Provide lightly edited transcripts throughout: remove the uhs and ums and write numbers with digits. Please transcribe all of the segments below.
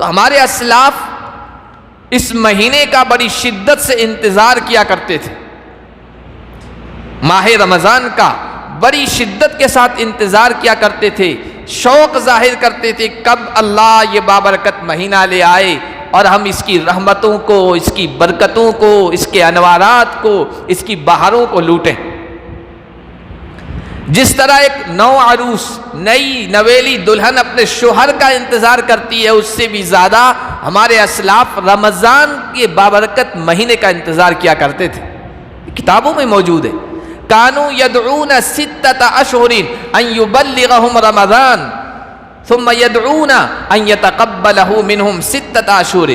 تو ہمارے اسلاف اس مہینے کا بڑی شدت سے انتظار کیا کرتے تھے، ماہ رمضان کا بڑی شدت کے ساتھ انتظار کیا کرتے تھے، شوق ظاہر کرتے تھے کب اللہ یہ بابرکت مہینہ لے آئے اور ہم اس کی رحمتوں کو، اس کی برکتوں کو، اس کے انوارات کو، اس کی بہاروں کو لوٹیں۔ جس طرح ایک نو عروس، نئی نویلی دلہن اپنے شوہر کا انتظار کرتی ہے، اس سے بھی زیادہ ہمارے اسلاف رمضان کے بابرکت مہینے کا انتظار کیا کرتے تھے۔ کتابوں میں موجود ہے، کانوا یدعون ستۃ اشہر ان یبلغہم رمضان ثم یدعون ان یتقبلہ منہم ستۃ اشہر۔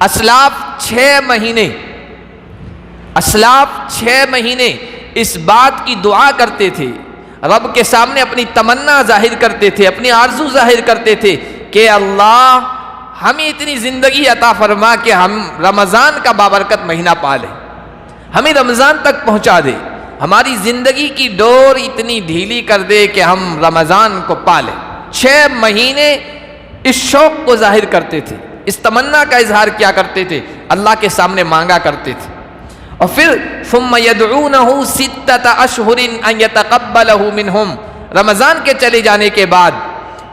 اسلاف 6 مہینے اس بات کی دعا کرتے تھے، رب کے سامنے اپنی تمنا ظاہر کرتے تھے، اپنی آرزو ظاہر کرتے تھے کہ اللہ ہمیں اتنی زندگی عطا فرما کہ ہم رمضان کا بابرکت مہینہ پالیں، ہمیں رمضان تک پہنچا دے، ہماری زندگی کی ڈور اتنی ڈھیلی کر دے کہ ہم رمضان کو پالیں۔ 6 مہینے اس شوق کو ظاہر کرتے تھے، اس تمنا کا اظہار کیا کرتے تھے، اللہ کے سامنے مانگا کرتے تھے۔ اور پھر ثم یدعونہ ستۃ اشہر ان یتقبلہ منہم، رمضان کے چلے جانے کے بعد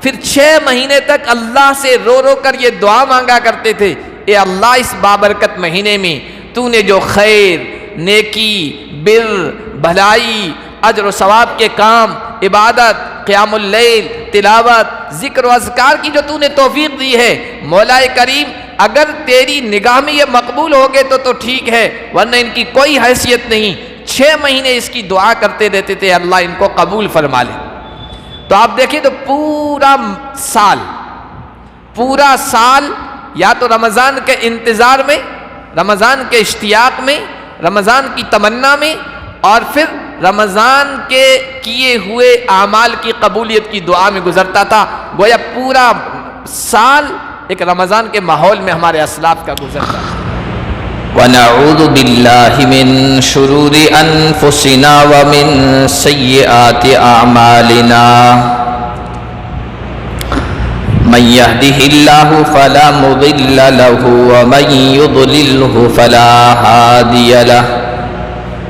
پھر 6 مہینے تک اللہ سے رو رو کر یہ دعا مانگا کرتے تھے، اے اللہ اس بابرکت مہینے میں تو نے جو خیر، نیکی، بر، بھلائی، اجر و ثواب کے کام، عبادت، قیام اللیل، تلاوت، ذکر و اذکار کی جو تو نے توفیق دی ہے، مولا کریم اگر تیری نگاہ میں یہ مقبول ہو گئے تو ٹھیک ہے، ورنہ ان کی کوئی حیثیت نہیں۔ 6 مہینے اس کی دعا کرتے رہتے تھے اللہ ان کو قبول فرما لے۔ تو آپ دیکھیں تو پورا سال یا تو رمضان کے انتظار میں، رمضان کے اشتیاق میں، رمضان کی تمنا میں، اور پھر رمضان کے کیے ہوئے اعمال کی قبولیت کی دعا میں گزرتا تھا۔ گویا پورا سال ایک رمضان کے ماحول میں ہمارے اسلاف کا گزرتا ہے۔ وَنَعُوذُ بِاللَّهِ مِن شُرُورِ أَنفُسِنَا وَمِن سَيِّئَاتِ أَعْمَالِنَا مَن يَهْدِهِ اللَّهُ فَلَا مُضِلَّ لَهُ وَمَن يُضْلِلْهُ فَلَا هَادِيَ لَهُ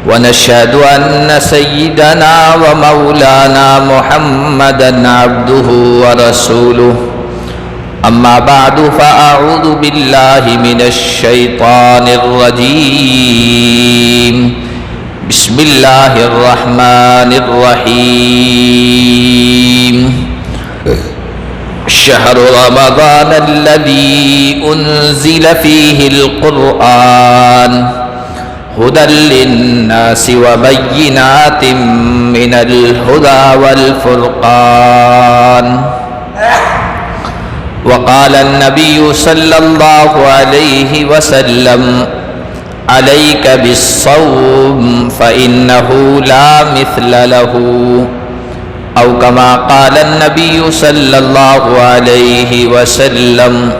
وَنَشْهَدُ أَنَّ سَيِّدَنَا وَمَوْلَانَا مُحَمَّدًا عَبْدُهُ وَرَسُولُهُ أما بعد فأعوذ بالله من الشيطان الرجيم بسم الله الرحمن الرحيم شهر رمضان الذي أنزل فيه القرآن هدى للناس وبينات من الهدى والفرقان وقال النبي صلى الله عليه وسلم عليك بالصوم فإنه لا مثل له أو كما قال النبي صلى الله عليه وسلم۔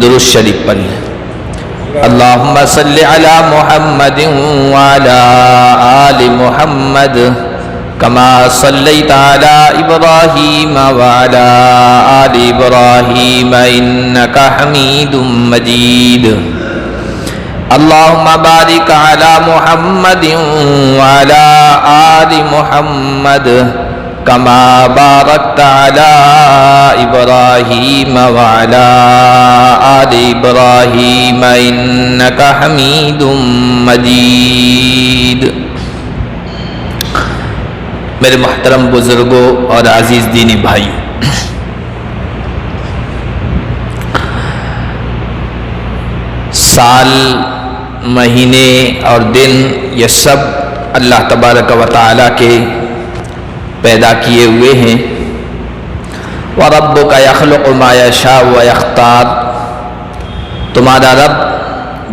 درود شریف پڑھیں۔ اللهم صل على محمد وعلى آل محمد كما صليت على إبراهيم وعلى آل إبراهيم إنك حميد مجيد۔ اللهم بارك على محمد وعلى آل محمد كما باركت على إبراهيم وعلى آل إبراهيم إنك حميد مجيد۔ میرے محترم بزرگوں اور عزیز دینی بھائیوں، سال، مہینے اور دن یہ سب اللہ تبارک و تعالیٰ کے پیدا کیے ہوئے ہیں۔ وَرَبُّكَ يَخْلُقُ مَا يَشَاءُ وَيَخْتَارُ، تمہارا رب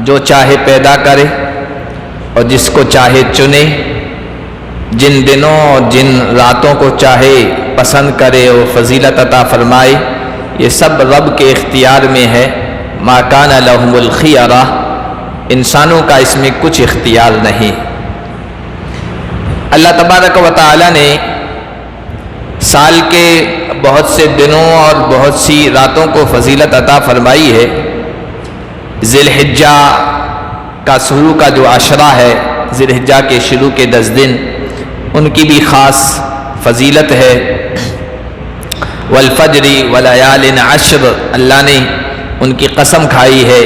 جو چاہے پیدا کرے اور جس کو چاہے چنے، جن دنوں اور جن راتوں کو چاہے پسند کرے اور فضیلت عطا فرمائے، یہ سب رب کے اختیار میں ہے۔ ما کان لہم الخیرہ، انسانوں کا اس میں کچھ اختیار نہیں۔ اللہ تبارک و تعالی نے سال کے بہت سے دنوں اور بہت سی راتوں کو فضیلت عطا فرمائی ہے۔ ذی الحجہ کا شروع کا جو عشرہ ہے، ذی الحجہ کے شروع کے 10 دن، ان کی بھی خاص فضیلت ہے۔ والفجر ولیال عشر، اللہ نے ان کی قسم کھائی ہے۔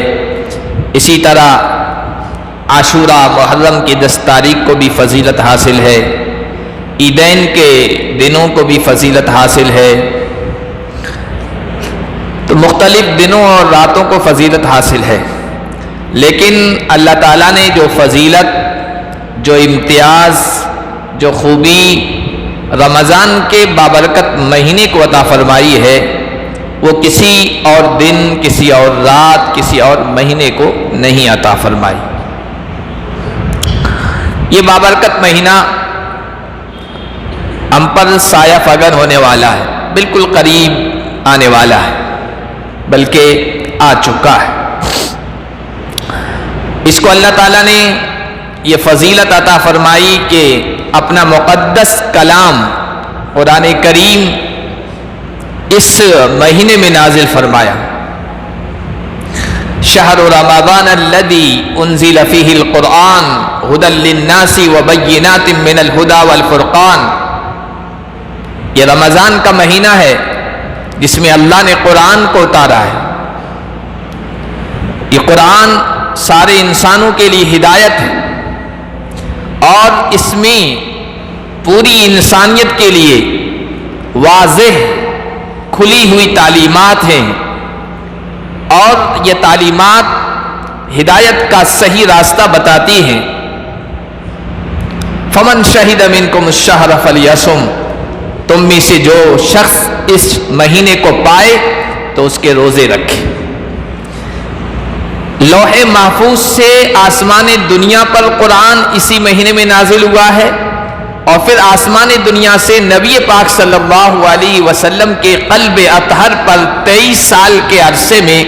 اسی طرح عاشوراء محرم کی 10 تاریخ کو بھی فضیلت حاصل ہے۔ عیدین کے دنوں کو بھی فضیلت حاصل ہے۔ تو مختلف دنوں اور راتوں کو فضیلت حاصل ہے، لیکن اللہ تعالیٰ نے جو فضیلت، جو امتیاز، جو خوبی رمضان کے بابرکت مہینے کو عطا فرمائی ہے، وہ کسی اور دن، کسی اور رات، کسی اور مہینے کو نہیں عطا فرمائی۔ یہ بابرکت مہینہ ہم پر سایہ فگن ہونے والا ہے، بالکل قریب آنے والا ہے، بلکہ آ چکا ہے۔ اس کو اللہ تعالیٰ نے یہ فضیلت عطا فرمائی کہ اپنا مقدس کلام قرآن کریم اس مہینے میں نازل فرمایا۔ شہر رمضان الذی انزل فیہ القرآن ھدی للناس وبینات من الھدی والفرقان، یہ رمضان کا مہینہ ہے جس میں اللہ نے قرآن کو اتارا ہے۔ یہ قرآن سارے انسانوں کے لیے ہدایت ہے، اور اس میں پوری انسانیت کے لیے واضح کھلی ہوئی تعلیمات ہیں، اور یہ تعلیمات ہدایت کا صحیح راستہ بتاتی ہیں۔ فمن شہد منکم الشہر فلیصم، تم میں سے جو شخص اس مہینے کو پائے تو اس کے روزے رکھے۔ لوح محفوظ سے آسمان دنیا پر قرآن اسی مہینے میں نازل ہوا ہے، اور پھر آسمان دنیا سے نبی پاک صلی اللہ علیہ وسلم کے قلب اطہر پر 23 سال کے عرصے میں،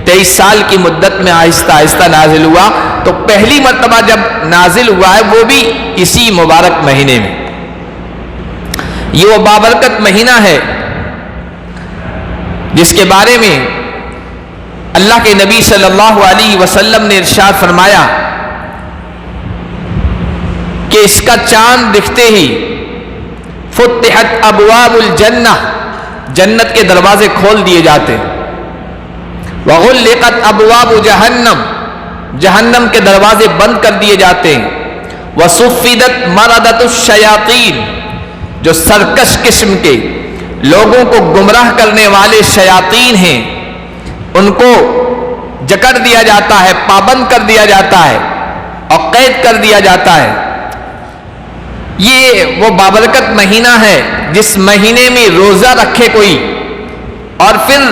23 سال کی مدت میں آہستہ آہستہ نازل ہوا۔ تو پہلی مرتبہ جب نازل ہوا ہے وہ بھی اسی مبارک مہینے میں۔ یہ وہ بابرکت مہینہ ہے جس کے بارے میں اللہ کے نبی صلی اللہ علیہ وسلم نے ارشاد فرمایا کہ اس کا چاند دکھتے ہی فتحت ابواب الجنہ، جنت کے دروازے کھول دیے جاتے، وغلقت ابواب جہنم، جہنم کے دروازے بند کر دیے جاتے، وصفدت مردۃ الشیاطین، جو سرکش قسم کے لوگوں کو گمراہ کرنے والے شیاطین ہیں، ان کو جکڑ دیا جاتا ہے، پابند کر دیا جاتا ہے اور قید کر دیا جاتا ہے۔ یہ وہ بابرکت مہینہ ہے جس مہینے میں روزہ رکھے کوئی اور پھر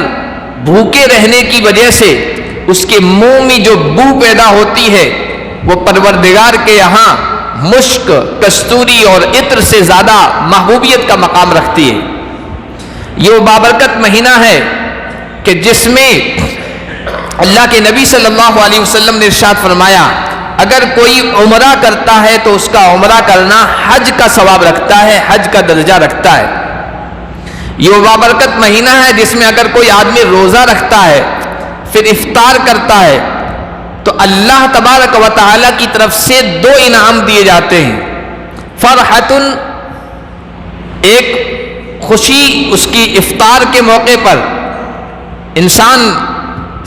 بھوکے رہنے کی وجہ سے اس کے منہ میں جو بو پیدا ہوتی ہے وہ پروردگار کے یہاں مشک، کستوری اور عطر سے زیادہ محبوبیت کا مقام رکھتی ہے۔ یہ وہ بابرکت مہینہ ہے کہ جس میں اللہ کے نبی صلی اللہ علیہ وسلم نے ارشاد فرمایا اگر کوئی عمرہ کرتا ہے تو اس کا عمرہ کرنا حج کا ثواب رکھتا ہے، حج کا درجہ رکھتا ہے۔ یہ وہ بابرکت مہینہ ہے جس میں اگر کوئی آدمی روزہ رکھتا ہے پھر افطار کرتا ہے تو اللہ تبارک و تعالی کی طرف سے 2 انعام دیے جاتے ہیں۔ فرحۃ، ایک خوشی اس کی افطار کے موقع پر، انسان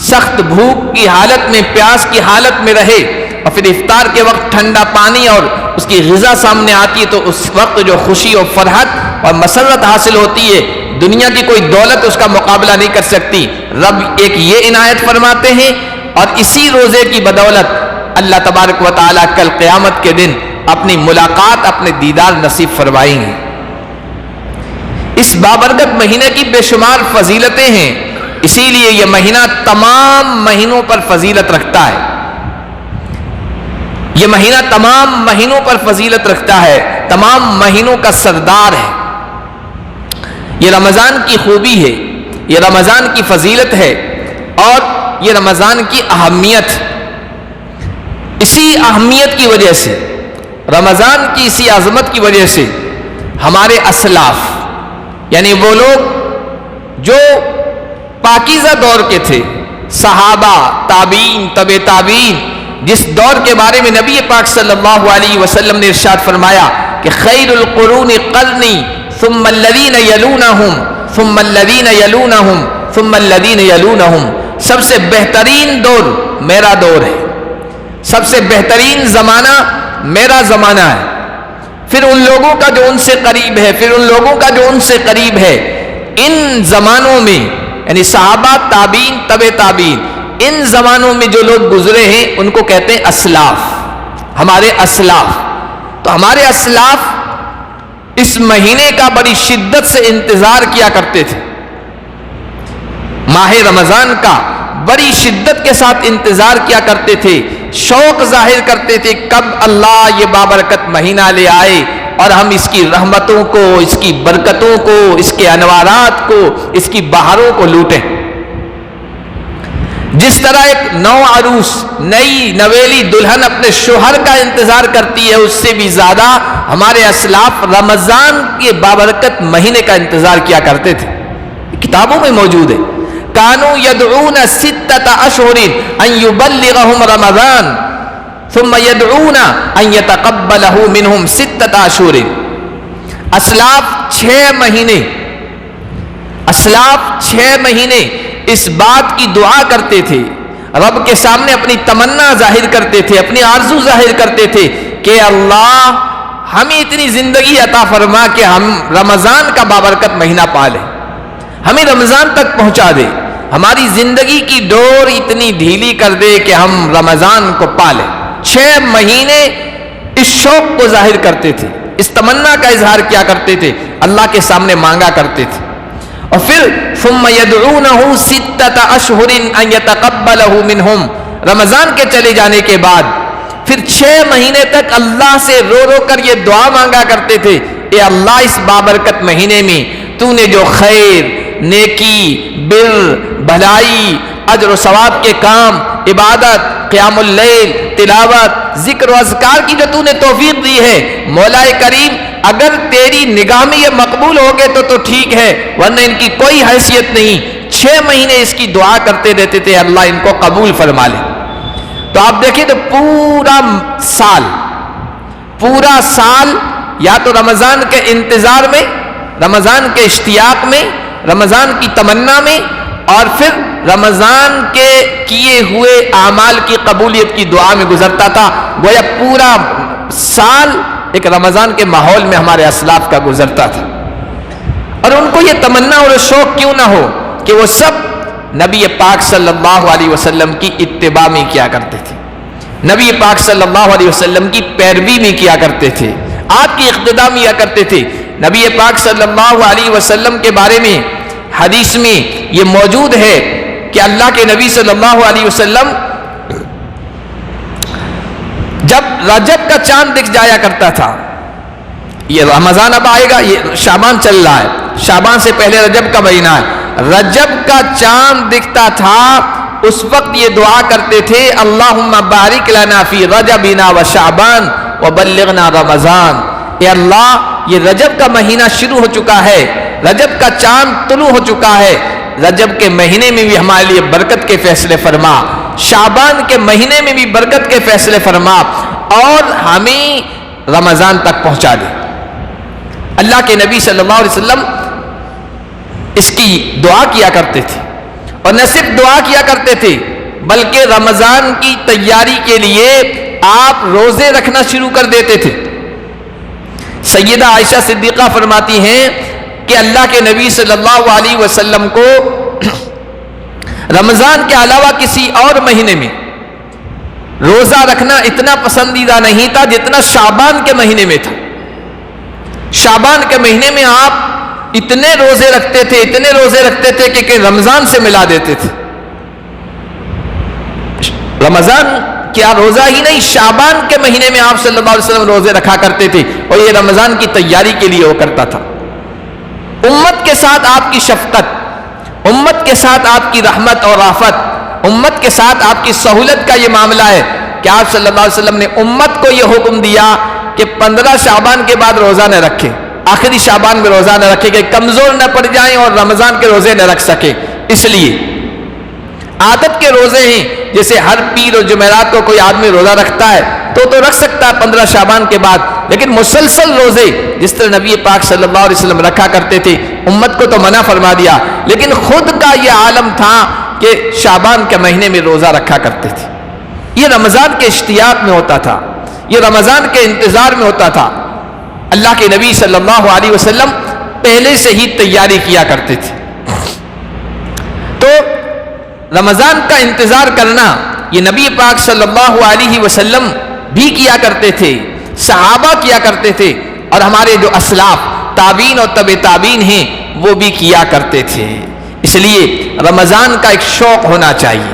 سخت بھوک کی حالت میں، پیاس کی حالت میں رہے اور پھر افطار کے وقت ٹھنڈا پانی اور اس کی غذا سامنے آتی ہے تو اس وقت جو خوشی اور فرحت اور مسرت حاصل ہوتی ہے دنیا کی کوئی دولت اس کا مقابلہ نہیں کر سکتی۔ رب ایک یہ عنایت فرماتے ہیں، اور اسی روزے کی بدولت اللہ تبارک و تعالیٰ کل قیامت کے دن اپنی ملاقات، اپنے دیدار نصیب فرمائیں گے۔ اس بابرکت مہینے کی بے شمار فضیلتیں ہیں، اسی لیے یہ مہینہ تمام مہینوں پر فضیلت رکھتا ہے۔ یہ مہینہ تمام مہینوں پر فضیلت رکھتا ہے، تمام مہینوں کا سردار ہے۔ یہ رمضان کی خوبی ہے، یہ رمضان کی فضیلت ہے، اور یہ رمضان کی اہمیت۔ اسی اہمیت کی وجہ سے، رمضان کی اسی عظمت کی وجہ سے ہمارے اسلاف، یعنی وہ لوگ جو پاکیزہ دور کے تھے، صحابہ، تابعین، تبع تابعین، جس دور کے بارے میں نبی پاک صلی اللہ علیہ وسلم نے ارشاد فرمایا کہ خیر القرون قرنی ثم الذین یلونہم ثم الذین یلونہم ثم الذین یلونہم، سب سے بہترین دور میرا دور ہے، سب سے بہترین زمانہ میرا زمانہ ہے، پھر ان لوگوں کا جو ان سے قریب ہے، پھر ان لوگوں کا جو ان سے قریب ہے۔ ان زمانوں میں یعنی صحابہ، تابعین، تبع تابعین، ان زمانوں میں جو لوگ گزرے ہیں ان کو کہتے ہیں اسلاف، ہمارے اسلاف۔ تو ہمارے اسلاف اس مہینے کا بڑی شدت سے انتظار کیا کرتے تھے، ماہ رمضان کا بڑی شدت کے ساتھ انتظار کیا کرتے تھے، شوق ظاہر کرتے تھے کب اللہ یہ بابرکت مہینہ لے آئے اور ہم اس کی رحمتوں کو، اس کی برکتوں کو، اس کے انوارات کو، اس کی بہاروں کو لوٹیں۔ جس طرح ایک نو عروس، نئی نویلی دلہن اپنے شوہر کا انتظار کرتی ہے، اس سے بھی زیادہ ہمارے اسلاف رمضان کے بابرکت مہینے کا انتظار کیا کرتے تھے۔ کتابوں میں موجود ہے، کانوا یدعون ستۃ اشہر ان یبلغہم رمضان ثم یدعون ان یتقبلہ منہم ستۃ اشہر۔ اسلاف 6 مہینے اس بات کی دعا کرتے تھے، رب کے سامنے اپنی تمنا ظاہر کرتے تھے، اپنی آرزو ظاہر کرتے تھے کہ اللہ ہمیں اتنی زندگی عطا فرما کہ ہم رمضان کا بابرکت مہینہ پالیں، ہمیں رمضان تک پہنچا دے، ہماری زندگی کی ڈور اتنی ڈھیلی کر دے کہ ہم رمضان کو پالیں۔ 6 مہینے اس شوق کو ظاہر کرتے تھے، اس تمنا کا اظہار کیا کرتے تھے، اللہ کے سامنے مانگا کرتے تھے۔ اور پھر ثم یدعونہ ستۃ اشہر ان یتقبلہ منہم، رمضان کے چلے جانے کے بعد پھر 6 مہینے تک اللہ سے رو رو کر یہ دعا مانگا کرتے تھے، اے اللہ اس بابرکت مہینے میں تو نے جو خیر، نیکی، بر، بھلائی، اجر و ثواب کے کام، عبادت، قیام اللیل، تلاوت، ذکر و اذکار کی جو تو نے توفیق دی ہے، مولا کریم اگر تیری نگاہ میں یہ مقبول ہو گئے تو ٹھیک ہے، ورنہ ان کی کوئی حیثیت نہیں۔ 6 مہینے اس کی دعا کرتے رہتے تھے اللہ ان کو قبول فرما لے۔ تو آپ دیکھیں تو پورا سال یا تو رمضان کے انتظار میں، رمضان کے اشتیاق میں، رمضان کی تمنا میں، اور پھر رمضان کے کیے ہوئے اعمال کی قبولیت کی دعا میں گزرتا تھا۔ گویا پورا سال ایک رمضان کے ماحول میں ہمارے اسلاف کا گزرتا تھا، اور ان کو یہ تمنا اور شوق کیوں نہ ہو کہ وہ سب نبی پاک صلی اللہ علیہ وسلم کی اتباع میں کیا کرتے تھے، نبی پاک صلی اللہ علیہ وسلم کی پیروی میں کیا کرتے تھے، آپ کی اقتداء میں کیا کرتے تھے۔ نبی پاک صلی اللہ علیہ وسلم کے بارے میں حدیث میں یہ موجود ہے کہ اللہ کے نبی صلی اللہ علیہ وسلم جب رجب کا چاند دکھ جایا کرتا تھا، یہ رمضان اب آئے گا، یہ شعبان چل رہا ہے، شعبان سے پہلے رجب کا مہینہ ہے، رجب کا چاند دکھتا تھا اس وقت یہ دعا کرتے تھے اللہم بارک لنا فی رجبنا و شعبان و بلغنا رمضان۔ اے اللہ یہ رجب کا مہینہ شروع ہو چکا ہے، رجب کا چاند طلوع ہو چکا ہے، رجب کے مہینے میں بھی ہمارے لیے برکت کے فیصلے فرما، شعبان کے مہینے میں بھی برکت کے فیصلے فرما، اور ہمیں رمضان تک پہنچا دے۔ اللہ کے نبی صلی اللہ علیہ وسلم اس کی دعا کیا کرتے تھے، اور نہ صرف دعا کیا کرتے تھے بلکہ رمضان کی تیاری کے لیے آپ روزے رکھنا شروع کر دیتے تھے۔ سیدہ عائشہ صدیقہ فرماتی ہیں کہ اللہ کے نبی صلی اللہ علیہ وسلم کو رمضان کے علاوہ کسی اور مہینے میں روزہ رکھنا اتنا پسندیدہ نہیں تھا جتنا شعبان کے مہینے میں تھا۔ شعبان کے مہینے میں آپ اتنے روزے رکھتے تھے کہ رمضان سے ملا دیتے تھے۔ رمضان کیا روزہ ہی نہیں، شعبان کے مہینے میں آپ صلی اللہ علیہ وسلم روزے رکھا کرتے تھے، اور یہ رمضان کی تیاری کے لیے وہ کرتا تھا۔ امت کے ساتھ آپ کی شفقت، امت کے ساتھ آپ کی رحمت اور رافت، امت کے ساتھ آپ کی سہولت کا یہ معاملہ ہے کہ آپ صلی اللہ علیہ وسلم نے امت کو یہ حکم دیا کہ 15 شعبان کے بعد روزہ نہ رکھے، آخری شعبان میں روزہ نہ رکھے کہ کمزور نہ پڑ جائیں اور رمضان کے روزے نہ رکھ سکے. اس لیے عادت کے روزے ہیں، جیسے ہر پیر اور جمعرات کو کوئی آدمی روزہ رکھتا ہے تو رکھ سکتا ہے 15 شعبان کے بعد، لیکن مسلسل روزے جس طرح نبی پاک صلی اللہ علیہ وسلم رکھا کرتے تھے، امت کو تو منع فرما دیا، لیکن خود کا یہ عالم تھا کہ شعبان کے مہینے میں روزہ رکھا کرتے تھے. یہ رمضان کے اشتیاق میں ہوتا تھا، یہ رمضان کے انتظار میں ہوتا تھا. اللہ کے نبی صلی اللہ علیہ وسلم پہلے سے ہی تیاری کیا کرتے تھے. تو رمضان کا انتظار کرنا یہ نبی پاک صلی اللہ علیہ وسلم بھی کیا کرتے تھے، صحابہ کیا کرتے تھے، اور ہمارے جو اسلاف تابعین اور تبع تابعین ہیں وہ بھی کیا کرتے تھے. اس لیے رمضان کا ایک شوق ہونا چاہیے.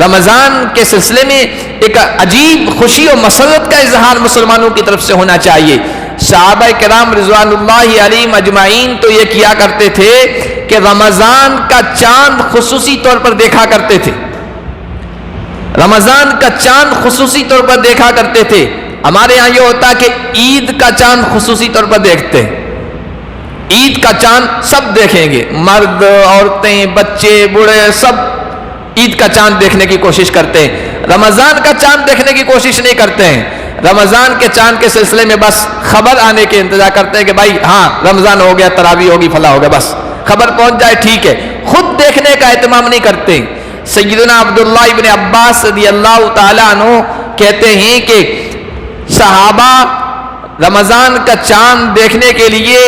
رمضان کے سلسلے میں ایک عجیب خوشی و مسرت کا اظہار مسلمانوں کی طرف سے ہونا چاہیے. صحابہ کرام رضوان اللہ علیہم اجمعین تو یہ کیا کرتے تھے کہ رمضان کا چاند خصوصی طور پر دیکھا کرتے تھے. رمضان کا چاند خصوصی طور پر دیکھا کرتے تھے. ہمارے ہاں یہ ہوتا کہ عید کا چاند خصوصی طور پر دیکھتے ہیں. عید کا چاند سب دیکھیں گے، مرد، عورتیں، بچے، بوڑھے، سب عید کا چاند دیکھنے کی کوشش کرتے ہیں. رمضان کا چاند دیکھنے کی کوشش نہیں کرتے ہیں. رمضان کے چاند کے سلسلے میں بس خبر آنے کے انتظار کرتے ہیں کہ بھائی ہاں رمضان ہو گیا، تراویح ہوگی، فلاں ہو گیا، بس خبر پہنچ جائے ٹھیک ہے. خود دیکھنے کا اہتمام نہیں کرتے. سیدنا عبداللہ ابن عباس رضی اللہ تعالیٰ عنہ کہتے ہیں کہ صحابہ رمضان کا چاند دیکھنے کے لیے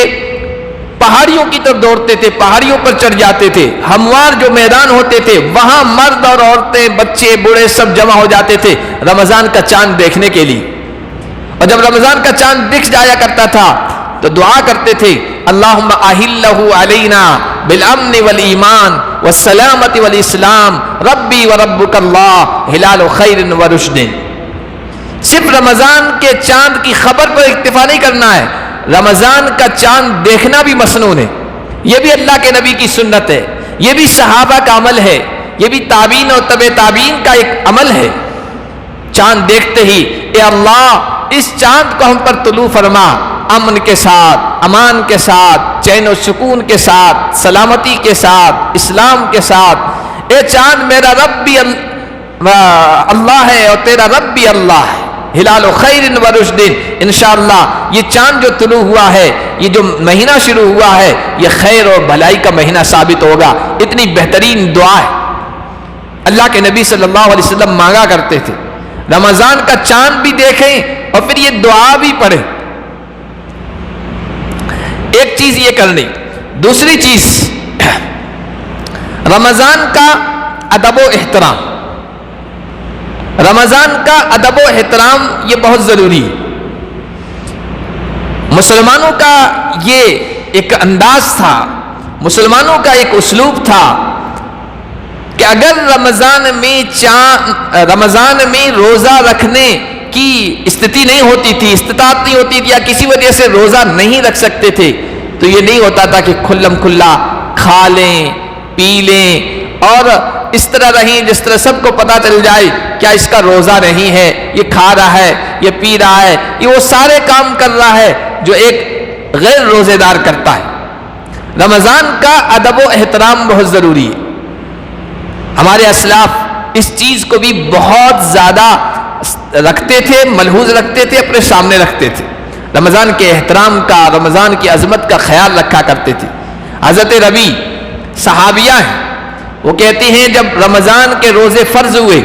پہاڑیوں کی طرف دوڑتے تھے، پہاڑیوں پر چڑھ جاتے تھے. ہموار جو میدان ہوتے تھے وہاں مرد اور عورتیں، بچے، بوڑھے سب جمع ہو جاتے تھے رمضان کا چاند دیکھنے کے لیے. اور جب رمضان کا چاند دکھ جایا کرتا تھا تو دعا کرتے تھے اللہم اہلہ علینا بالامن والایمان والسلامت والاسلام ربی وربک اللہ ہلال خیر ورشد. صرف رمضان کے چاند کی خبر پر اکتفا نہیں کرنا ہے، رمضان کا چاند دیکھنا بھی مسنون ہے. یہ بھی اللہ کے نبی کی سنت ہے، یہ بھی صحابہ کا عمل ہے، یہ بھی تابعین اور تبع تابعین کا ایک عمل ہے. چاند دیکھتے ہی اے اللہ اس چاند کو ہم پر طلوع فرما، امن کے ساتھ، امان کے ساتھ، چین و سکون کے ساتھ، سلامتی کے ساتھ، اسلام کے ساتھ. اے چاند میرا رب بھی اللہ ہے اور تیرا رب بھی اللہ ہے، ہلال و خیر و رشد. انشاءاللہ یہ چاند جو طلوع ہوا ہے، یہ جو مہینہ شروع ہوا ہے، یہ خیر اور بھلائی کا مہینہ ثابت ہوگا. اتنی بہترین دعا ہے. اللہ کے نبی صلی اللہ علیہ وسلم مانگا کرتے تھے رمضان کا چاند بھی دیکھیں اور پھر یہ دعا بھی پڑھیں. ایک چیز یہ کرنی. دوسری چیز رمضان کا ادب و احترام. رمضان کا ادب و احترام یہ بہت ضروری ہے. مسلمانوں کا یہ ایک انداز تھا، مسلمانوں کا ایک اسلوب تھا کہ اگر رمضان میں روزہ رکھنے کی استطاعت نہیں ہوتی تھی یا کسی وجہ سے روزہ نہیں رکھ سکتے تھے تو یہ نہیں ہوتا تھا کہ کھلم کھلا کھا لیں، پی لیں اور اس طرح رہیں جس طرح سب کو پتہ چل جائے کیا اس کا روزہ نہیں ہے، یہ کھا رہا ہے، یہ پی رہا ہے، یہ وہ سارے کام کر رہا ہے جو ایک غیر روزے دار کرتا ہے. رمضان کا ادب و احترام بہت ضروری ہے. ہمارے اسلاف اس چیز کو بھی بہت زیادہ رکھتے تھے، ملحوظ رکھتے تھے، اپنے سامنے رکھتے تھے. رمضان کے احترام کا، رمضان کی عظمت کا خیال رکھا کرتے تھے. حضرت ربی صحابیہ ہیں، وہ کہتی ہیں جب رمضان کے روزے فرض ہوئے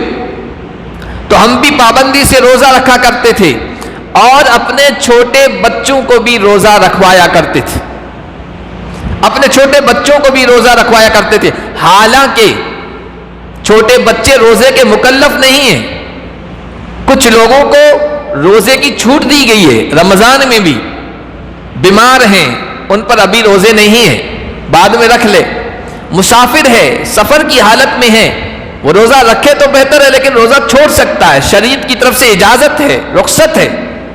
تو ہم بھی پابندی سے روزہ رکھا کرتے تھے اور اپنے چھوٹے بچوں کو بھی روزہ رکھوایا کرتے تھے. اپنے چھوٹے بچوں کو بھی روزہ رکھوایا کرتے تھے. حالانکہ چھوٹے بچے روزے کے مکلف نہیں ہیں. کچھ لوگوں کو روزے کی چھوٹ دی گئی ہے، رمضان میں بھی بیمار ہیں، ان پر ابھی روزے نہیں ہیں، بعد میں رکھ لے. مسافر ہے، سفر کی حالت میں ہے، وہ روزہ رکھے تو بہتر ہے لیکن روزہ چھوڑ سکتا ہے، شریعت کی طرف سے اجازت ہے، رخصت ہے،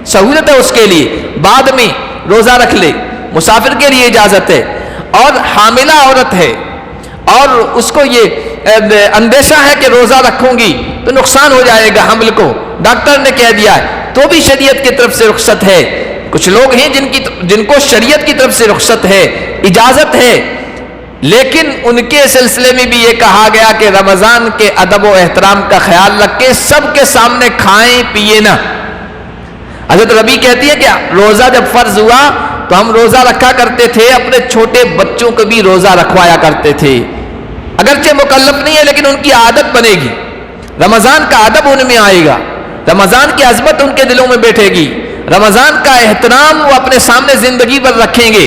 سہولت ہے اس کے لیے، بعد میں روزہ رکھ لے. مسافر کے لیے اجازت ہے. اور حاملہ عورت ہے اور اس کو یہ اندیشہ ہے کہ روزہ رکھوں گی تو نقصان ہو جائے گا حمل کو، ڈاکٹر نے کہہ دیا ہے تو بھی شریعت کی طرف سے رخصت ہے. کچھ لوگ ہیں جن کو شریعت کی طرف سے رخصت ہے، اجازت ہے، لیکن ان کے سلسلے میں بھی یہ کہا گیا کہ رمضان کے ادب و احترام کا خیال رکھ کے سب کے سامنے کھائیں پیئے نہ۔ حضرت ربی کہتی ہے کہ روزہ جب فرض ہوا تو ہم روزہ رکھا کرتے تھے، اپنے چھوٹے بچوں کو بھی روزہ رکھوایا کرتے تھے، اگرچہ مکلف نہیں ہے لیکن ان کی عادت بنے گی، رمضان کا ادب ان میں آئے گا، رمضان کی عظمت ان کے دلوں میں بیٹھے گی، رمضان کا احترام وہ اپنے سامنے زندگی پر رکھیں گے،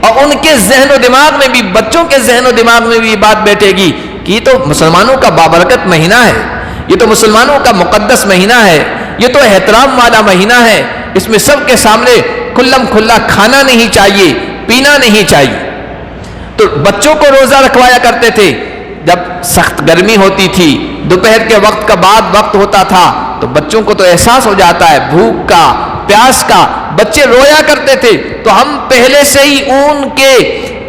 اور ان کے ذہن و دماغ میں بھی، بچوں کے ذہن و دماغ میں بھی یہ بات بیٹھے گی کہ یہ تو مسلمانوں کا بابرکت مہینہ ہے، یہ تو مسلمانوں کا مقدس مہینہ ہے، یہ تو احترام والا مہینہ ہے، اس میں سب کے سامنے کھلم کھلا کھانا نہیں چاہیے، پینا نہیں چاہیے۔ تو بچوں کو روزہ رکھوایا کرتے تھے، جب سخت گرمی ہوتی تھی، دوپہر کے وقت کا بعد وقت ہوتا تھا تو بچوں کو تو احساس ہو جاتا ہے بھوک کا، پیاس کا، بچے رویا کرتے تھے تو ہم پہلے سے ہی اون کے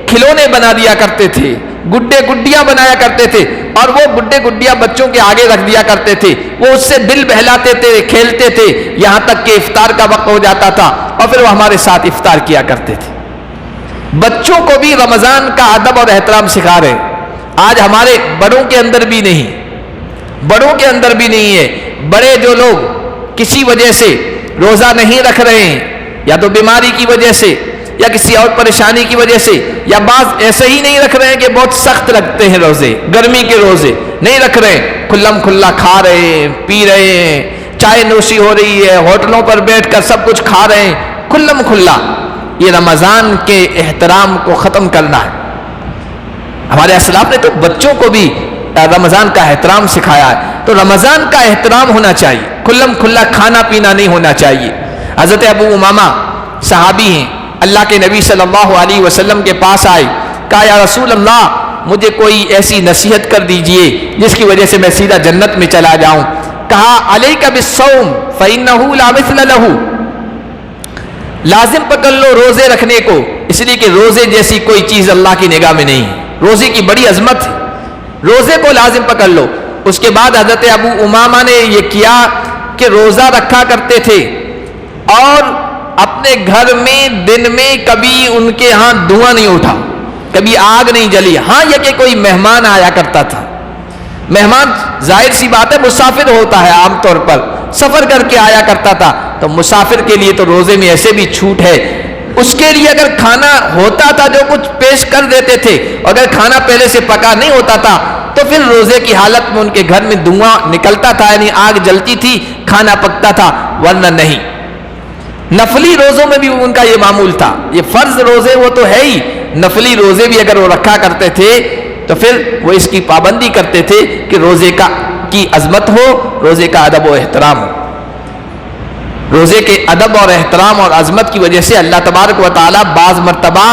کھلونے بنا دیا کرتے تھے، گڈے گڈیاں بنایا کرتے تھے، اور وہ گڈے گڈیاں بچوں کے آگے رکھ دیا کرتے تھے، وہ اس سے دل بہلاتے تھے، کھیلتے تھے، یہاں تک کہ افطار کا وقت ہو جاتا تھا اور پھر وہ ہمارے ساتھ افطار کیا کرتے تھے۔ بچوں کو بھی رمضان کا ادب اور احترام سکھا رہے۔ آج ہمارے بڑوں کے اندر بھی نہیں ہے، بڑے جو لوگ کسی وجہ سے روزہ نہیں رکھ رہے ہیں، یا تو بیماری کی وجہ سے یا کسی اور پریشانی کی وجہ سے، یا بعض ایسے ہی نہیں رکھ رہے ہیں کہ بہت سخت رکھتے ہیں روزے، گرمی کے روزے نہیں رکھ رہے ہیں، کھلم کھلا کھا رہے ہیں، پی رہے ہیں، چائے نوشی ہو رہی ہے، ہوٹلوں پر بیٹھ کر سب کچھ کھا رہے ہیں کھلم کھلا۔ یہ رمضان کے احترام کو ختم کرنا ہے۔ ہمارے اسلاف نے تو بچوں کو بھی رمضان کا احترام سکھایا ہے، تو رمضان کا احترام ہونا چاہیے، کھلم کھلا کھانا پینا نہیں ہونا چاہیے۔ حضرت ابو امامہ صحابی ہیں، اللہ کے نبی صلی اللہ علیہ وسلم کے پاس آئے، کہا یا رسول اللہ مجھے کوئی ایسی نصیحت کر دیجئے جس کی وجہ سے میں سیدھا جنت میں چلا جاؤں۔ کہا علیک بالصوم فإنہ لا مثل لہ، لازم پکڑ لو روزے رکھنے کو، اس لیے کہ روزے جیسی کوئی چیز اللہ کی نگاہ میں نہیں ہے، روزے کی بڑی عظمت ہے، روزے کو لازم پکڑ لو۔ اس کے بعد حضرت ابو امامہ نے یہ کیا کہ روزہ رکھا کرتے تھے، اور اپنے گھر میں دن میں کبھی ان کے ہاں دھواں نہیں اٹھا، کبھی آگ نہیں جلی، ہاں یہ کہ کوئی مہمان آیا کرتا تھا، مہمان ظاہر سی بات ہے مسافر ہوتا ہے، عام طور پر سفر کر کے آیا کرتا تھا، تو مسافر کے لیے تو روزے میں ایسے بھی چھوٹ ہے، اس کے لیے اگر کھانا ہوتا تھا جو کچھ پیش کر دیتے تھے، اگر کھانا پہلے سے پکا نہیں ہوتا تھا تو پھر روزے کی حالت میں ان کے گھر میں دھواں نکلتا تھا، یعنی آگ جلتی تھی، کھانا پکتا تھا، ورنہ نہیں۔ نفلی روزوں میں بھی ان کا یہ معمول تھا، یہ فرض روزے وہ تو ہے ہی، نفلی روزے بھی اگر وہ رکھا کرتے تھے تو پھر وہ اس کی پابندی کرتے تھے کہ روزے کی عظمت ہو، روزے کا ادب و احترام ہو۔ روزے کے ادب اور احترام اور عظمت کی وجہ سے اللہ تبارک و تعالیٰ بعض مرتبہ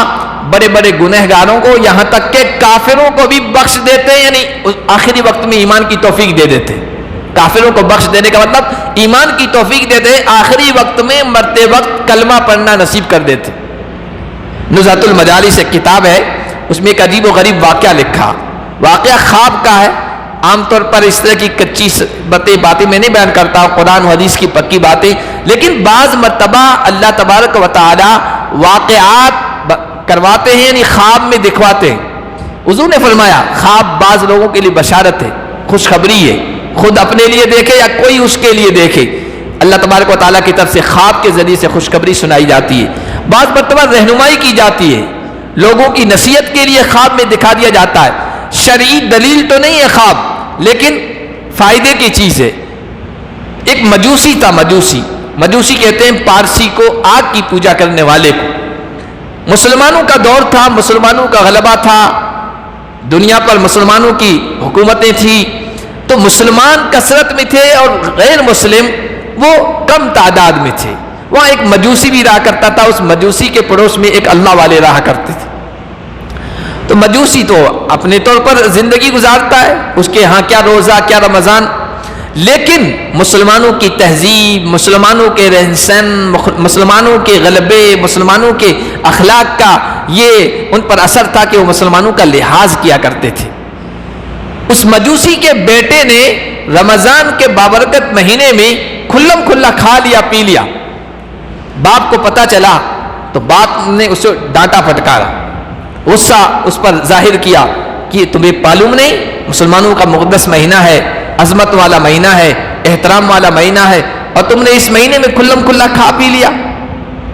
بڑے بڑے گنہگاروں کو، یہاں تک کہ کافروں کو بھی بخش دیتے ہیں، یعنی آخری وقت میں ایمان کی توفیق دے دیتے ہیں۔ کافروں کو بخش دینے کا مطلب ایمان کی توفیق دیتے ہیں، آخری وقت میں مرتے وقت کلمہ پڑھنا نصیب کر دیتے۔ نزہۃ المجالس ایک کتاب ہے، اس میں ایک عجیب و غریب واقعہ لکھا، واقعہ خواب کا ہے۔ عام طور پر اس طرح کی کچی باتیں میں نہیں بیان کرتا ہوں، قرآن و حدیث کی پکی باتیں، لیکن بعض مرتبہ اللہ تبارک و تعالی واقعات کرواتے ہیں، یعنی خواب میں دکھواتے ہیں۔ حضور نے فرمایا خواب بعض لوگوں کے لیے بشارت ہے، خوشخبری ہے، خود اپنے لیے دیکھے یا کوئی اس کے لیے دیکھے، اللہ تبارک و تعالیٰ کی طرف سے خواب کے ذریعے سے خوشخبری سنائی جاتی ہے۔ بعض مرتبہ رہنمائی کی جاتی ہے، لوگوں کی نصیحت کے لیے خواب میں دکھا دیا جاتا ہے۔ شرعی دلیل تو نہیں ہے خواب، لیکن فائدے کی چیز ہے۔ ایک مجوسی تھا، مجوسی کہتے ہیں پارسی کو، آگ کی پوجا کرنے والے کو۔ مسلمانوں کا دور تھا، مسلمانوں کا غلبہ تھا، دنیا پر مسلمانوں کی حکومتیں تھیں، تو مسلمان کثرت میں تھے اور غیر مسلم وہ کم تعداد میں تھے۔ وہاں ایک مجوسی بھی رہا کرتا تھا، اس مجوسی کے پڑوس میں ایک اللہ والے رہا کرتے تھے۔ تو مجوسی تو اپنے طور پر زندگی گزارتا ہے، اس کے ہاں کیا روزہ کیا رمضان، لیکن مسلمانوں کی تہذیب، مسلمانوں کے رہن سہن، مسلمانوں کے غلبے، مسلمانوں کے اخلاق کا یہ ان پر اثر تھا کہ وہ مسلمانوں کا لحاظ کیا کرتے تھے۔ اس مجوسی کے بیٹے نے رمضان کے بابرکت مہینے میں کھلم کھلا کھا لیا پی لیا، باپ کو پتہ چلا تو باپ نے اسے ڈانٹا پھٹکارا، غصہ اس پر ظاہر کیا کہ تمہیں معلوم نہیں مسلمانوں کا مقدس مہینہ ہے، عظمت والا مہینہ ہے، احترام والا مہینہ ہے، اور تم نے اس مہینے میں کھلم کھلا کھا پی لیا۔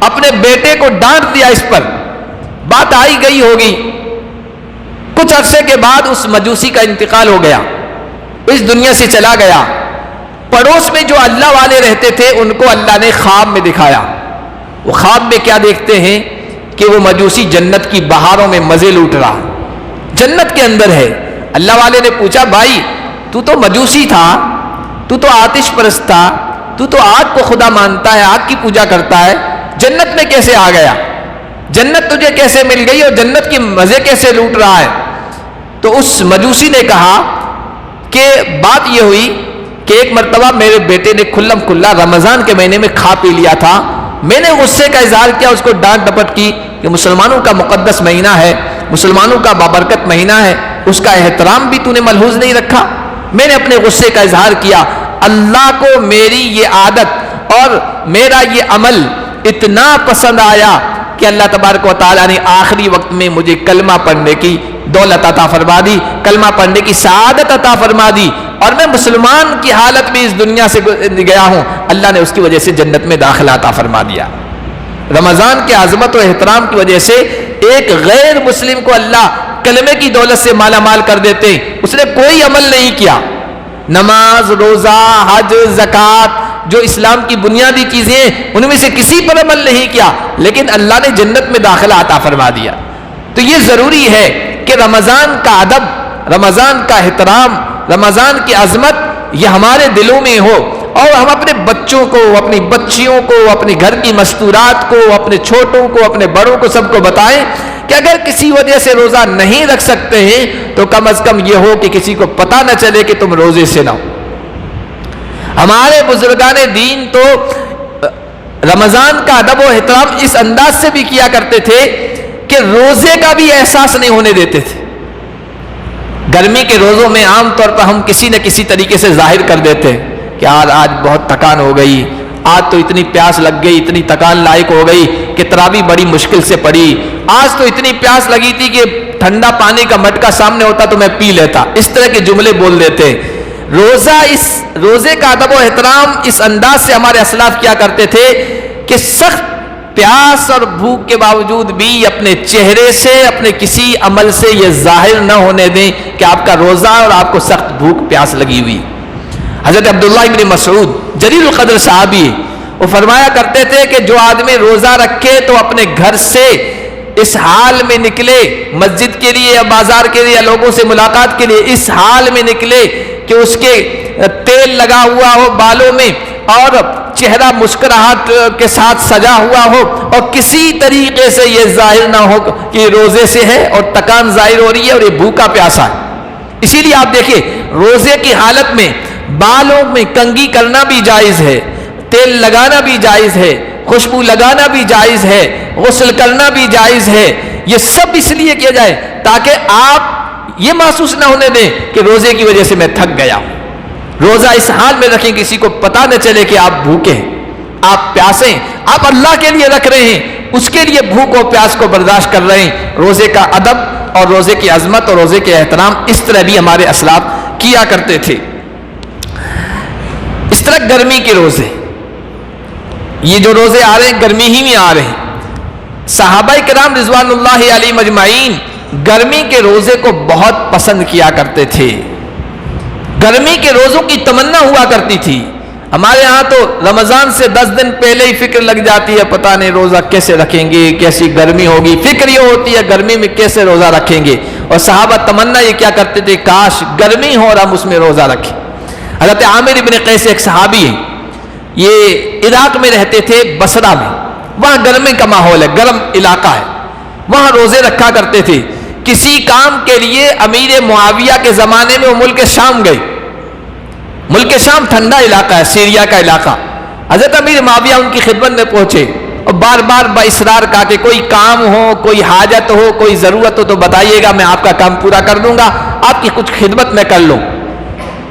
اپنے بیٹے کو ڈانٹ دیا، اس پر بات آئی گئی ہوگی۔ کچھ عرصے کے بعد اس مجوسی کا انتقال ہو گیا، اس دنیا سے چلا گیا۔ پڑوس میں جو اللہ والے رہتے تھے ان کو اللہ نے خواب میں دکھایا۔ وہ خواب میں کیا دیکھتے ہیں کہ وہ مجوسی جنت کی بہاروں میں مزے لوٹ رہا، جنت کے اندر ہے۔ اللہ والے نے پوچھا بھائی تو مجوسی تھا، تو آتش پرست تھا، تو آگ کو خدا مانتا ہے، آگ کی پوجا کرتا ہے، جنت میں کیسے آ گیا؟ جنت تجھے کیسے مل گئی اور جنت کی مزے کیسے لوٹ رہا ہے؟ تو اس مجوسی نے کہا کہ بات یہ ہوئی کہ ایک مرتبہ میرے بیٹے نے کھلم کھلا رمضان کے مہینے میں کھا پی لیا تھا، میں نے غصے کا اظہار کیا، اس کو ڈانٹ ڈپٹ کی کہ مسلمانوں کا مقدس مہینہ ہے، مسلمانوں کا بابرکت مہینہ ہے، اس کا احترام بھی تو نے ملحوظ نہیں رکھا۔ میں نے اپنے غصے کا اظہار کیا۔ اللہ کو میری یہ عادت اور میرا یہ عمل اتنا پسند آیا کہ اللہ تبارک و تعالیٰ نے آخری وقت میں مجھے کلمہ پڑھنے کی دولت عطا فرما دی، کلمہ پڑھنے کی سعادت عطا فرما دی، اور میں مسلمان کی حالت میں اس دنیا سے گیا ہوں۔ اللہ نے اس کی وجہ سے جنت میں داخلہ عطا فرما دیا۔ رمضان کے عظمت و احترام کی وجہ سے ایک غیر مسلم کو اللہ کلمے کی دولت سے مالا مال کر دیتے ہیں، اس نے کوئی عمل نہیں کیا، نماز، روزہ، حج، زکوٰۃ، جو اسلام کی بنیادی چیزیں ہیں ان میں سے کسی پر عمل نہیں کیا، لیکن اللہ نے جنت میں داخلہ عطا فرما دیا۔ تو یہ ضروری ہے کہ رمضان کا ادب، رمضان کا احترام، رمضان کی عظمت یہ ہمارے دلوں میں ہو، اور ہم اپنے بچوں کو، اپنی بچیوں کو، اپنے گھر کی مستورات کو، اپنے چھوٹوں کو، اپنے بڑوں کو، سب کو بتائیں کہ اگر کسی وجہ سے روزہ نہیں رکھ سکتے ہیں تو کم از کم یہ ہو کہ کسی کو پتہ نہ چلے کہ تم روزے سے نہ ہو۔ ہمارے بزرگان دین تو رمضان کا ادب و احترام اس انداز سے بھی کیا کرتے تھے کہ روزے کا بھی احساس نہیں ہونے دیتے تھے۔ گرمی کے روزوں میں عام طور پر ہم کسی نہ کسی طریقے سے ظاہر کر دیتے کہ آج بہت تھکان ہو گئی، آج تو اتنی پیاس لگ گئی، اتنی تکان لائق ہو گئی کہ تراویح بڑی مشکل سے پڑی، آج تو اتنی پیاس لگی تھی کہ ٹھنڈا پانی کا مٹکا سامنے ہوتا تو میں پی لیتا، اس طرح کے جملے بول دیتے۔ روزے کا ادب و احترام اس انداز سے ہمارے اسلاف کیا کرتے تھے کہ سخت پیاس اور بھوک کے باوجود بھی اپنے چہرے سے، اپنے کسی عمل سے یہ ظاہر نہ ہونے دیں کہ آپ کا روزہ اور آپ کو سخت بھوک پیاس لگی ہوئی۔ حضرت عبداللہ ابن مسعود جلیل القدر صحابی، وہ فرمایا کرتے تھے کہ جو آدمی روزہ رکھے تو اپنے گھر سے اس حال میں نکلے، مسجد کے لیے یا بازار کے لیے یا لوگوں سے ملاقات کے لیے اس حال میں نکلے کہ اس کے تیل لگا ہوا ہو بالوں میں اور چہرہ مسکراہٹ کے ساتھ سجا ہوا ہو، اور کسی طریقے سے یہ ظاہر نہ ہو کہ روزے سے ہے اور تکان ظاہر ہو رہی ہے اور یہ بھوکا پیاسا ہے۔ اسی لیے آپ دیکھیں روزے کی حالت میں بالوں میں کنگھی کرنا بھی جائز ہے، تیل لگانا بھی جائز ہے، خوشبو لگانا بھی جائز ہے، غسل کرنا بھی جائز ہے۔ یہ سب اس لیے کیا جائے تاکہ آپ یہ محسوس نہ ہونے دیں کہ روزے کی وجہ سے میں تھک گیا۔ روزہ اس حال میں رکھیں کسی کو پتہ نہ چلے کہ آپ بھوکے ہیں، آپ پیاسے ہیں، آپ اللہ کے لیے رکھ رہے ہیں، اس کے لیے بھوک اور پیاس کو برداشت کر رہے ہیں۔ روزے کا ادب اور روزے کی عظمت اور روزے کے احترام اس طرح بھی ہمارے اسلاف کیا کرتے تھے۔ اس طرح گرمی کے روزے، یہ جو روزے آ رہے ہیں گرمی ہی میں آ رہے ہیں۔ صحابہ کرام رضوان اللہ علیہم اجمعین گرمی کے روزے کو بہت پسند کیا کرتے تھے، گرمی کے روزوں کی تمنا ہوا کرتی تھی۔ ہمارے ہاں تو رمضان سے 10 دن پہلے ہی فکر لگ جاتی ہے، پتہ نہیں روزہ کیسے رکھیں گے، کیسی گرمی ہوگی، فکر یہ ہوتی ہے گرمی میں کیسے روزہ رکھیں گے، اور صحابہ تمنا یہ کیا کرتے تھے کاش گرمی ہو اور ہم اس میں روزہ رکھیں۔ حضرت عامر ابن قیس ایک صحابی ہیں، یہ عراق میں رہتے تھے، بصرہ میں، وہاں گرمی کا ماحول ہے، گرم علاقہ ہے، وہاں روزے رکھا کرتے تھے۔ کسی کام کے لیے امیر معاویہ کے زمانے میں وہ ملک شام گئے، ملک شام ٹھنڈا علاقہ ہے، سیریا کا علاقہ۔ حضرت امیر معاویہ ان کی خدمت میں پہنچے اور بار بار باصرار کہا کہ کوئی کام ہو، کوئی حاجت ہو، کوئی ضرورت ہو تو بتائیے گا، میں آپ کا کام پورا کر دوں گا، آپ کی کچھ خدمت میں کر لوں۔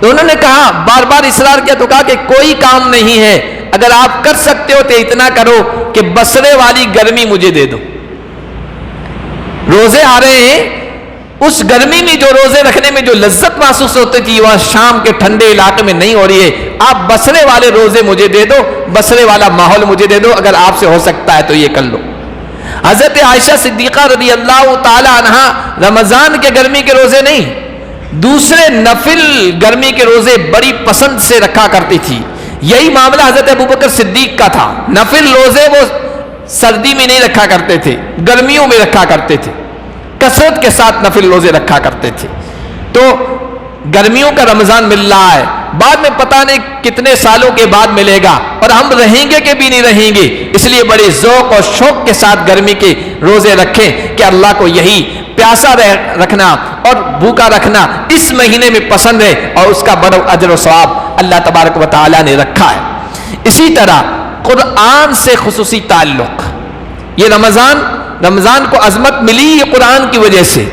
تو انہوں نے کہا، بار بار اصرار کیا تو کہا کہ کوئی کام نہیں ہے، اگر آپ کر سکتے ہو تو اتنا کرو کہ بصرے والی گرمی مجھے دے دو. روزے آ رہے ہیں، اس گرمی میں جو روزے رکھنے میں جو لذت محسوس ہوتی تھی وہ شام کے ٹھنڈے علاقے میں نہیں ہو رہی ہے. آپ بصرے والے روزے مجھے دے دو، بصرے والا ماحول مجھے دے دو. اگر آپ سے ہو سکتا ہے تو یہ کر لو. حضرت عائشہ صدیقہ رضی اللہ تعالی عنہا رمضان کے گرمی کے روزے نہیں، دوسرے نفل گرمی کے روزے بڑی پسند سے رکھا کرتی تھی. یہی معاملہ حضرت ابوبکر صدیق کا تھا. نفل روزے وہ سردی میں نہیں رکھا کرتے تھے، گرمیوں میں رکھا کرتے تھے، کثرت کے ساتھ نفل روزے رکھا کرتے تھے. تو گرمیوں کا رمضان مل رہا ہے، بعد میں پتہ نہیں کتنے سالوں کے بعد ملے گا، اور ہم رہیں گے کہ بھی نہیں رہیں گے. اس لیے بڑے ذوق اور شوق کے ساتھ گرمی کے روزے رکھیں کہ اللہ کو یہی پیاسا رکھنا اور بھوکا رکھنا اس مہینے میں پسند ہے، اور اس کا بڑا اجر و ثواب اللہ تبارک و تعالیٰ نے رکھا ہے. اسی طرح قرآن سے خصوصی تعلق. یہ رمضان کو عظمت ملی یہ قرآن کی وجہ سے،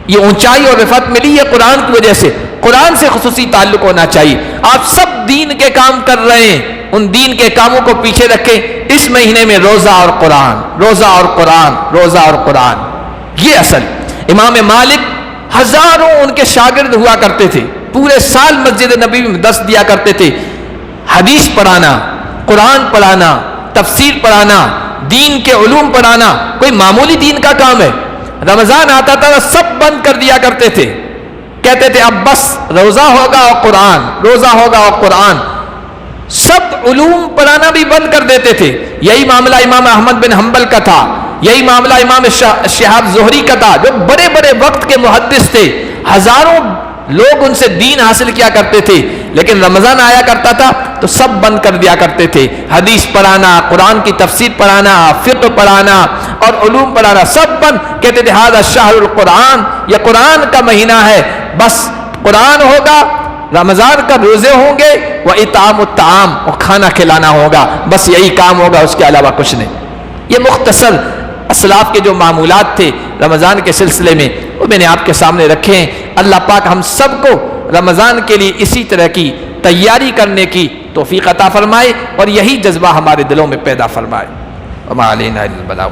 یہ اونچائی اور رفعت ملی یہ قرآن کی وجہ سے. قرآن سے خصوصی تعلق ہونا چاہیے. آپ سب دین کے کام کر رہے ہیں، ان دین کے کاموں کو پیچھے رکھیں. اس مہینے میں روزہ اور قرآن، روزہ اور قرآن، روزہ اور قرآن. یہ اصل. امام مالک ہزاروں ان کے شاگرد ہوا کرتے تھے، پورے سال مسجد نبی میں درس دیا کرتے تھے. حدیث پڑھانا، قرآن پڑھانا، تفسیر پڑھانا، دین کے علوم پڑھانا کوئی معمولی دین کا کام ہے. رمضان آتا تھا سب بند کر دیا کرتے تھے، کہتے تھے اب بس روزہ ہوگا اور قرآن، روزہ ہوگا اور قرآن. سب علوم پڑھانا بھی بند کر دیتے تھے. یہی معاملہ امام احمد بن حنبل کا تھا، یہی معاملہ امام شہاب زہری کا تھا، جو بڑے بڑے وقت کے محدث تھے. ہزاروں لوگ ان سے دین حاصل کیا کرتے تھے، لیکن رمضان آیا کرتا تھا تو سب بند کر دیا کرتے تھے. حدیث پڑھانا، قرآن کی تفسیر پڑھانا، فقہ پڑھانا اور علوم پڑھانا سب بند. کہتے تھے ھذا شہر القرآن، یہ قرآن کا مہینہ ہے، بس قرآن ہوگا، رمضان کا روزے ہوں گے، وَإِطْعَامُ الطَّعَامِ، اور کھانا کھلانا ہوگا، بس یہی کام ہوگا، اس کے علاوہ کچھ نہیں. یہ مختصر اسلاف کے جو معمولات تھے رمضان کے سلسلے میں وہ میں نے آپ کے سامنے رکھے ہیں. اللہ پاک ہم سب کو رمضان کے لیے اسی طرح کی تیاری کرنے کی توفیق عطا فرمائے اور یہی جذبہ ہمارے دلوں میں پیدا فرمائے. وما علینا الا البلاغ.